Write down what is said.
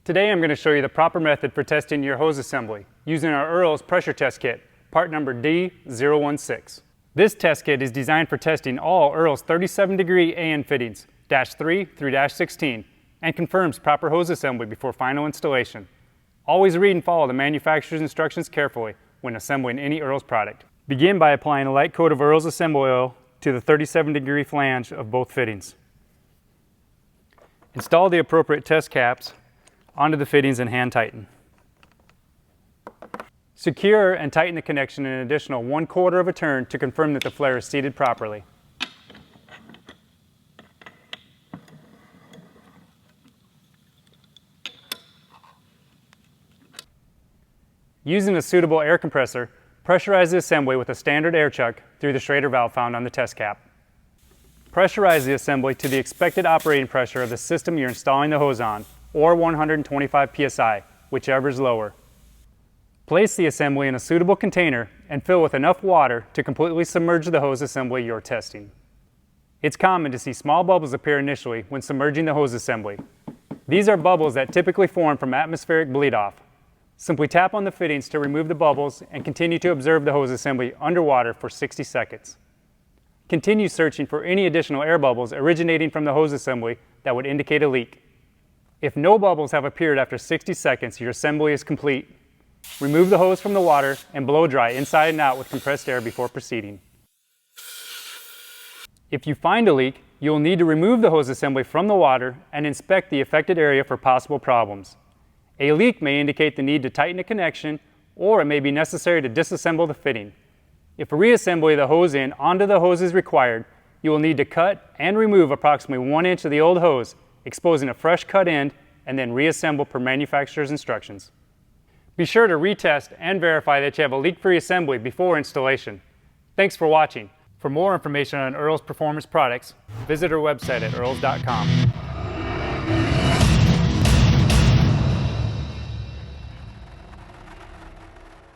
Today I'm going to show you the proper method for testing your hose assembly using our Earl's pressure test kit, part number D016. This test kit is designed for testing all Earl's 37-degree AN fittings, -3 through -16, and confirms proper hose assembly before final installation. Always read and follow the manufacturer's instructions carefully when assembling any Earl's product. Begin by applying a light coat of Earl's assembly oil to the 37-degree flange of both fittings. Install the appropriate test caps onto the fittings and hand tighten. Secure and tighten the connection an additional 1/4 of a turn to confirm that the flare is seated properly. Using a suitable air compressor, pressurize the assembly with a standard air chuck through the Schrader valve found on the test cap. Pressurize the assembly to the expected operating pressure of the system you're installing the hose on, or 125 psi, whichever is lower. Place the assembly in a suitable container and fill with enough water to completely submerge the hose assembly you're testing. It's common to see small bubbles appear initially when submerging the hose assembly. These are bubbles that typically form from atmospheric bleed-off. Simply tap on the fittings to remove the bubbles and continue to observe the hose assembly underwater for 60 seconds. Continue searching for any additional air bubbles originating from the hose assembly that would indicate a leak. If no bubbles have appeared after 60 seconds, your assembly is complete. Remove the hose from the water and blow dry inside and out with compressed air before proceeding. If you find a leak, you will need to remove the hose assembly from the water and inspect the affected area for possible problems. A leak may indicate the need to tighten a connection, or it may be necessary to disassemble the fitting. If reassembly of the hose in onto the hose is required, you will need to cut and remove approximately 1 inch of the old hose, exposing a fresh cut end, and then reassemble per manufacturer's instructions. Be sure to retest and verify that you have a leak-free assembly before installation. Thanks for watching. For more information on Earl's Performance products, visit our website at earls.com.